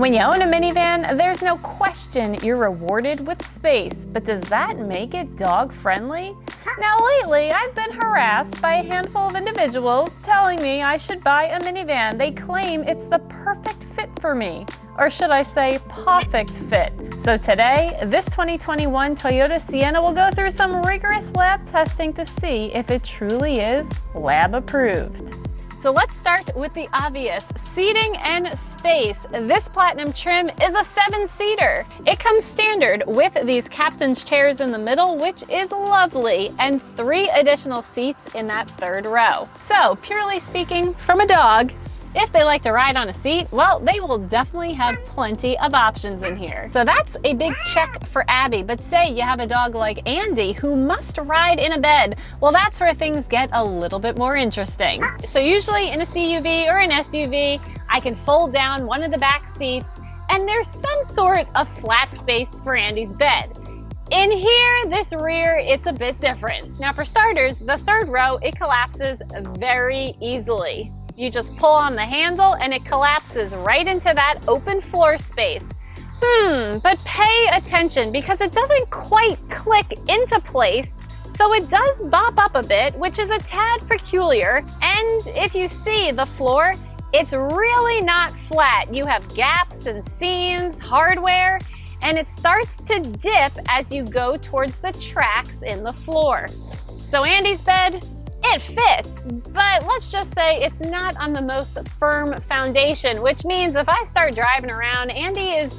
When you own a minivan, there's no question you're rewarded with space, but does that make it dog-friendly? Now lately, I've been harassed by a handful of individuals telling me I should buy a minivan. They claim it's the perfect fit for me, or should I say, perfect fit. So today, this 2021 Toyota Sienna will go through some rigorous lab testing to see if it truly is lab approved. So let's start with the obvious, seating and space. This Platinum trim is a 7-seater. It comes standard with these captain's chairs in the middle, which is lovely, and 3 additional seats in that 3rd row. So purely speaking, from a dog, if they like to ride on a seat, well, they will definitely have plenty of options in here. So that's a big check for Abby. But say you have a dog like Andie who must ride in a bed. Well, that's where things get a little bit more interesting. So usually in a CUV or an SUV, I can fold down one of the back seats and there's some sort of flat space for Andie's bed. In here, this rear, it's a bit different. Now for starters, the 3rd row, it collapses very easily. You just pull on the handle and it collapses right into that open floor space. But pay attention because it doesn't quite click into place. So it does bop up a bit, which is a tad peculiar. And if you see the floor, it's really not flat. You have gaps and seams, hardware, and it starts to dip as you go towards the tracks in the floor. So Andie's bed, it fits, but let's just say it's not on the most firm foundation, which means if I start driving around, Andie's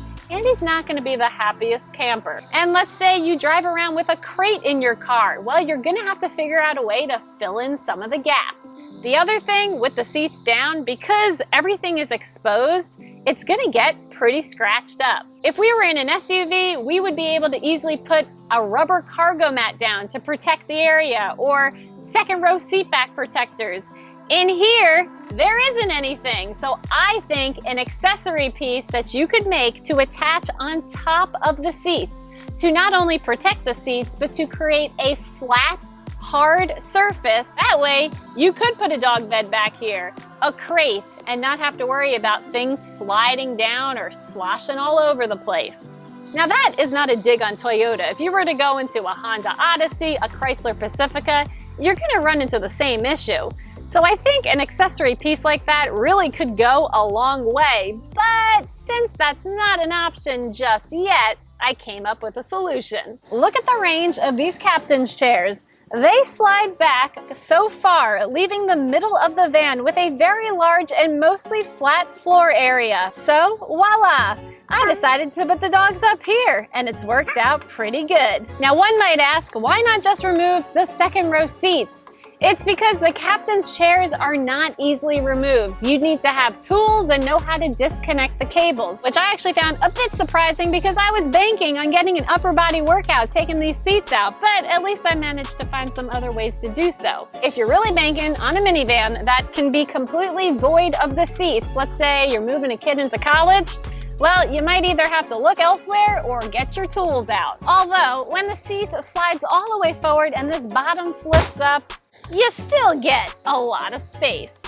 not going to be the happiest camper. And let's say you drive around with a crate in your car. Well, you're going to have to figure out a way to fill in some of the gaps. The other thing with the seats down, because everything is exposed, it's going to get pretty scratched up. If we were in an SUV, we would be able to easily put a rubber cargo mat down to protect the area, or 2nd row seat back protectors. In here, there isn't anything. So I think an accessory piece that you could make to attach on top of the seats to not only protect the seats, but to create a flat, hard surface. That way, you could put a dog bed back here, a crate, and not have to worry about things sliding down or sloshing all over the place. Now that is not a dig on Toyota. If you were to go into a Honda Odyssey, a Chrysler Pacifica, you're gonna run into the same issue. So I think an accessory piece like that really could go a long way, but since that's not an option just yet, I came up with a solution. Look at the range of these captain's chairs. They slide back so far, leaving the middle of the van with a very large and mostly flat floor area. So voila! I decided to put the dogs up here, and it's worked out pretty good. Now one might ask, why not just remove the 2nd row seats? It's because the captain's chairs are not easily removed. You'd need to have tools and know how to disconnect the cables, which I actually found a bit surprising because I was banking on getting an upper body workout taking these seats out, but at least I managed to find some other ways to do so. If you're really banking on a minivan that can be completely void of the seats, let's say you're moving a kid into college, well, you might either have to look elsewhere or get your tools out. Although, when the seat slides all the way forward and this bottom flips up, you still get a lot of space.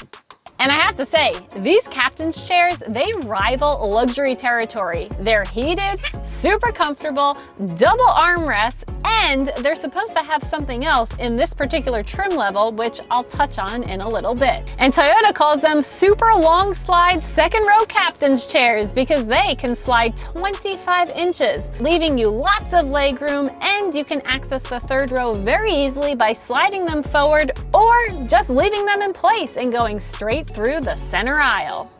And I have to say, these captain's chairs, they rival luxury territory. They're heated, super comfortable, double armrests, and they're supposed to have something else in this particular trim level, which I'll touch on in a little bit. And Toyota calls them super long slide 2nd row captain's chairs because they can slide 25 inches, leaving you lots of legroom, and you can access the 3rd row very easily by sliding them forward or just leaving them in place and going straight through the center aisle.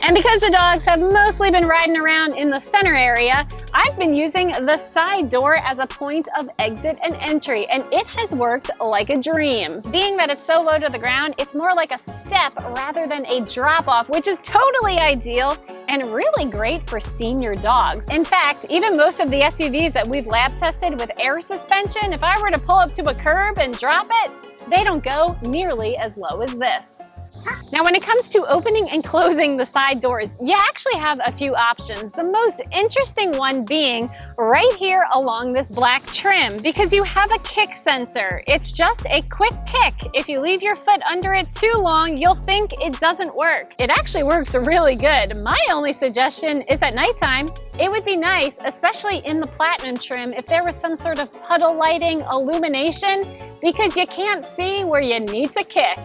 And because the dogs have mostly been riding around in the center area, I've been using the side door as a point of exit and entry, and it has worked like a dream. Being that it's so low to the ground, it's more like a step rather than a drop-off, which is totally ideal and really great for senior dogs. In fact, even most of the SUVs that we've lab tested with air suspension, if I were to pull up to a curb and drop it, they don't go nearly as low as this. Now, when it comes to opening and closing the side doors, you actually have a few options. The most interesting one being right here along this black trim, because you have a kick sensor. It's just a quick kick. If you leave your foot under it too long, you'll think it doesn't work. It actually works really good. My only suggestion is at nighttime, it would be nice, especially in the platinum trim, if there was some sort of puddle lighting illumination, because you can't see where you need to kick.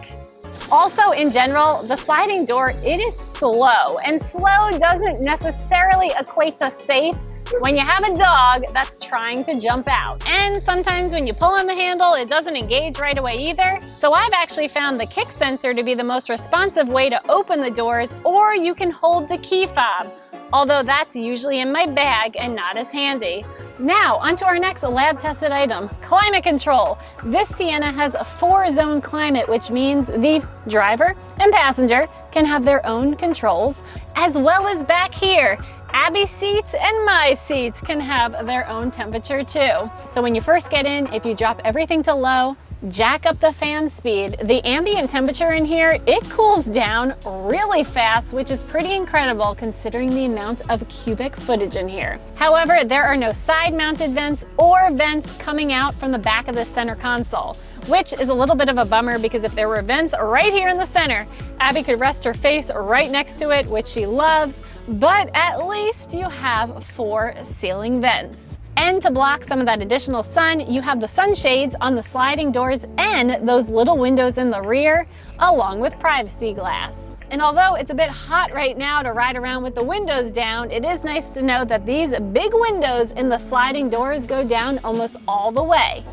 Also, in general, the sliding door, it is slow, and slow doesn't necessarily equate to safe when you have a dog that's trying to jump out. And sometimes when you pull on the handle, it doesn't engage right away either. So I've actually found the kick sensor to be the most responsive way to open the doors, or you can hold the key fob, although that's usually in my bag and not as handy. Now, onto our next lab-tested item, climate control. This Sienna has a 4-zone climate, which means the driver and passenger can have their own controls, as well as back here, Abby's seat and my seat can have their own temperature too. So when you first get in, if you drop everything to low, jack up the fan speed, the ambient temperature in here, it cools down really fast, which is pretty incredible considering the amount of cubic footage in here. However, there are no side-mounted vents or vents coming out from the back of the center console, which is a little bit of a bummer because if there were vents right here in the center, Abby could rest her face right next to it, which she loves, but at least you have 4 ceiling vents. And to block some of that additional sun, you have the sunshades on the sliding doors and those little windows in the rear, along with privacy glass. And although it's a bit hot right now to ride around with the windows down, it is nice to know that these big windows in the sliding doors go down almost all the way.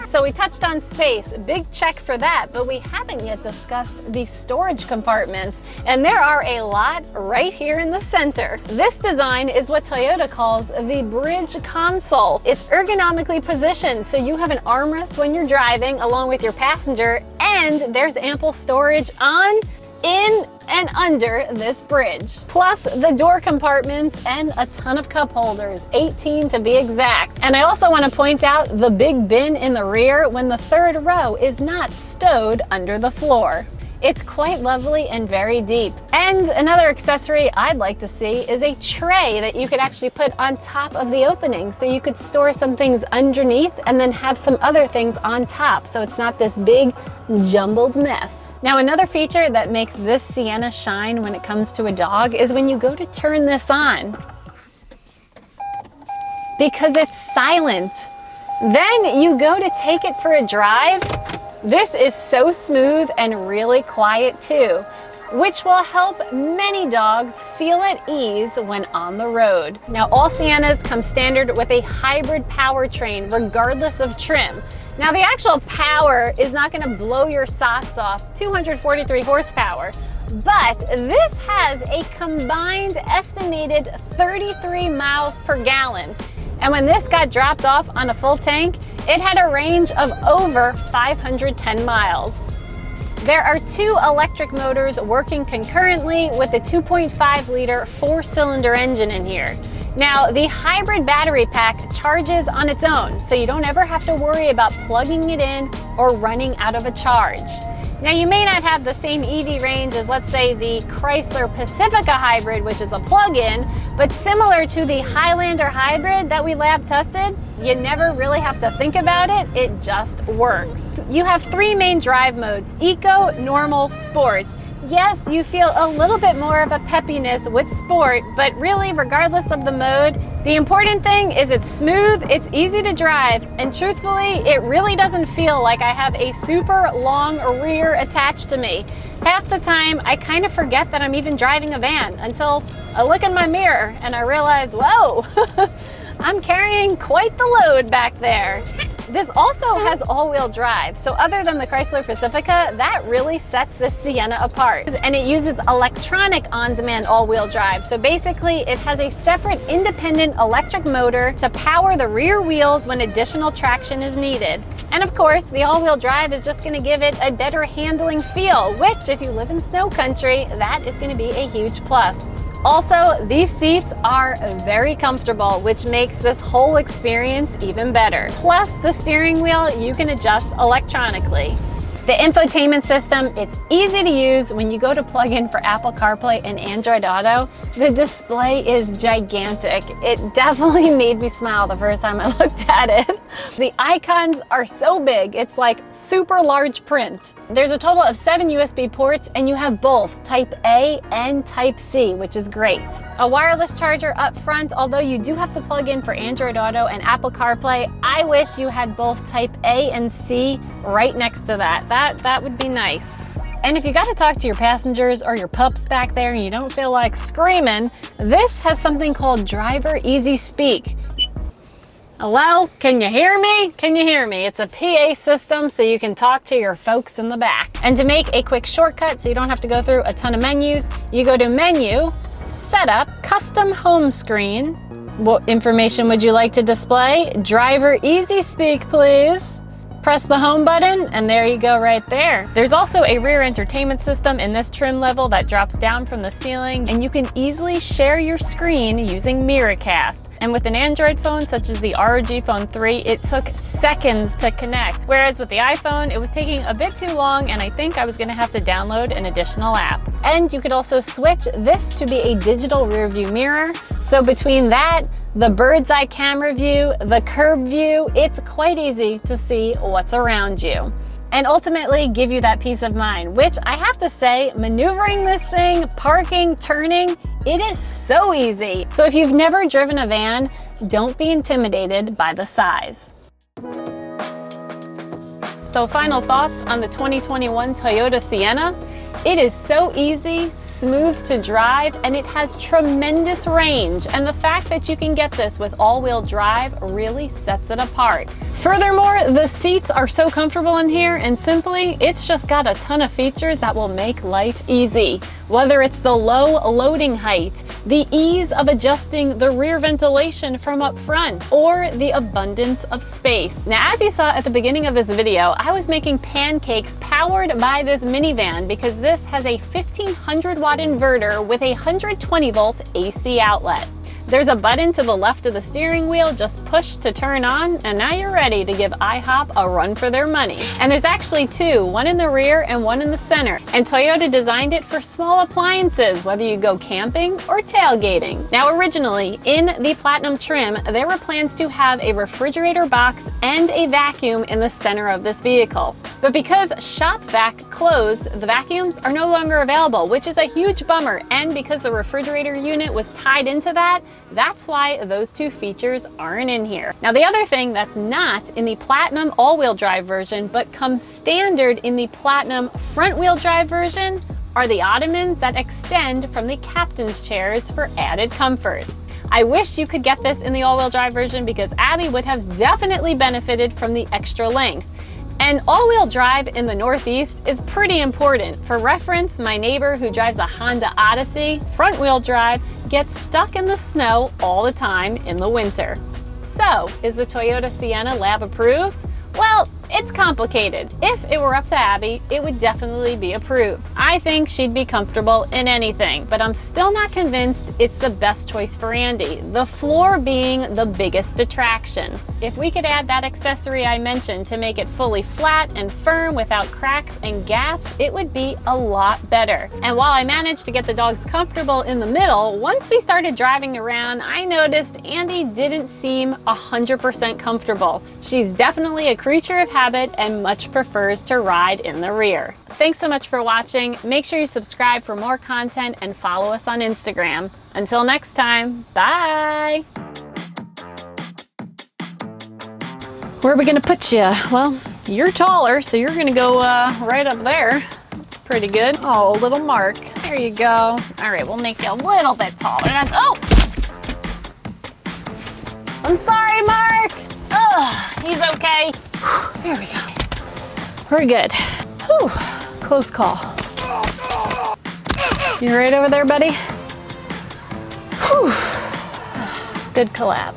So we touched on space, big check for that, but we haven't yet discussed the storage compartments, and there are a lot right here in the center. This design is what Toyota calls the bridge console. It's ergonomically positioned, so you have an armrest when you're driving along with your passenger, and there's ample storage on, in, and under this bridge. Plus the door compartments and a ton of cup holders, 18 to be exact. And I also want to point out the big bin in the rear when the third row is not stowed under the floor. It's quite lovely and very deep. And another accessory I'd like to see is a tray that you could actually put on top of the opening, so you could store some things underneath and then have some other things on top, so it's not this big jumbled mess. Now, another feature that makes this Sienna shine when it comes to a dog is when you go to turn this on, because it's silent. Then you go to take it for a drive. This is so smooth and really quiet too, which will help many dogs feel at ease when on the road. Now, all Siennas come standard with a hybrid powertrain regardless of trim. Now, the actual power is not going to blow your socks off, 243 horsepower, but this has a combined estimated 33 miles per gallon. And when this got dropped off on a full tank, it had a range of over 510 miles. There are 2 electric motors working concurrently with a 2.5-liter 4-cylinder engine in here. Now, the hybrid battery pack charges on its own, so you don't ever have to worry about plugging it in or running out of a charge. Now, you may not have the same EV range as, let's say, the Chrysler Pacifica hybrid, which is a plug-in, but similar to the Highlander hybrid that we lab tested, you never really have to think about it, it just works. You have 3 main drive modes, Eco, Normal, Sport. Yes, you feel a little bit more of a peppiness with Sport, but really, regardless of the mode, the important thing is it's smooth, it's easy to drive, and truthfully, it really doesn't feel like I have a super long rear attached to me. Half the time, I kind of forget that I'm even driving a van until I look in my mirror and I realize, whoa, I'm carrying quite the load back there. This also has all-wheel drive, so other than the Chrysler Pacifica, that really sets this Sienna apart. And it uses electronic on-demand all-wheel drive, so basically it has a separate independent electric motor to power the rear wheels when additional traction is needed. And of course, the all-wheel drive is just going to give it a better handling feel, which if you live in snow country, that is going to be a huge plus. Also, these seats are very comfortable, which makes this whole experience even better. Plus, the steering wheel you can adjust electronically. The infotainment system, it's easy to use when you go to plug in for Apple CarPlay and Android Auto. The display is gigantic. It definitely made me smile the first time I looked at it. The icons are so big, it's like super large print. There's a total of 7 USB ports and you have both Type A and Type C, which is great. A wireless charger up front, although you do have to plug in for Android Auto and Apple CarPlay. I wish you had both Type A and C right next to that. That would be nice. And if you got to talk to your passengers or your pups back there and you don't feel like screaming, this has something called Driver Easy Speak. Hello? Can you hear me? Can you hear me? It's a PA system so you can talk to your folks in the back. And to make a quick shortcut so you don't have to go through a ton of menus, you go to Menu, Setup, Custom Home Screen. What information would you like to display? Driver Easy Speak, please. Press the home button and there you go right there. There's also a rear entertainment system in this trim level that drops down from the ceiling and you can easily share your screen using Miracast. And with an Android phone such as the ROG Phone 3, it took seconds to connect. Whereas with the iPhone, it was taking a bit too long and I think I was gonna have to download an additional app. And you could also switch this to be a digital rear view mirror. So between that, the bird's eye camera view, the curb view, it's quite easy to see what's around you. And ultimately give you that peace of mind, which I have to say, maneuvering this thing, parking, turning, it is so easy. So if you've never driven a van, don't be intimidated by the size. So final thoughts on the 2021 Toyota Sienna. It is so easy, smooth to drive, and it has tremendous range. And the fact that you can get this with all-wheel drive really sets it apart. Furthermore, the seats are so comfortable in here, and simply, it's just got a ton of features that will make life easy. Whether it's the low loading height, the ease of adjusting the rear ventilation from up front, or the abundance of space. Now, as you saw at the beginning of this video, I was making pancakes powered by this minivan because this has a 1500 watt inverter with a 120 volt AC outlet. There's a button to the left of the steering wheel, just push to turn on, and now you're ready to give IHOP a run for their money. And there's actually two, one in the rear and one in the center. And Toyota designed it for small appliances, whether you go camping or tailgating. Now originally, in the Platinum trim, there were plans to have a refrigerator box and a vacuum in the center of this vehicle. But because Shop Vac closed, the vacuums are no longer available, which is a huge bummer. And because the refrigerator unit was tied into that, that's why those two features aren't in here. Now, the other thing that's not in the Platinum all-wheel drive version, but comes standard in the Platinum front-wheel drive version, are the ottomans that extend from the captain's chairs for added comfort. I wish you could get this in the all-wheel drive version because Abby would have definitely benefited from the extra length. And all-wheel drive in the Northeast is pretty important. For reference, my neighbor who drives a Honda Odyssey, front-wheel drive, gets stuck in the snow all the time in the winter. So, is the Toyota Sienna lab approved? Well, it's complicated. If it were up to Abby, it would definitely be approved. I think she'd be comfortable in anything, but I'm still not convinced it's the best choice for Andie, the floor being the biggest attraction. If we could add that accessory I mentioned to make it fully flat and firm without cracks and gaps, it would be a lot better. And while I managed to get the dogs comfortable in the middle, once we started driving around, I noticed Andie didn't seem 100% comfortable. She's definitely a creature of habit and much prefers to ride in the rear. Thanks so much for watching. Make sure you subscribe for more content and follow us on Instagram. Until next time, bye! Where are we gonna put you? Well, you're taller, so you're gonna go right up there. That's pretty good. Oh, little Mark. There you go. All right, we'll make you a little bit taller. Oh! I'm sorry, Mark! Ugh, he's okay. There we go. We're good. Whew, close call. You right over there, buddy? Whew. Good collab.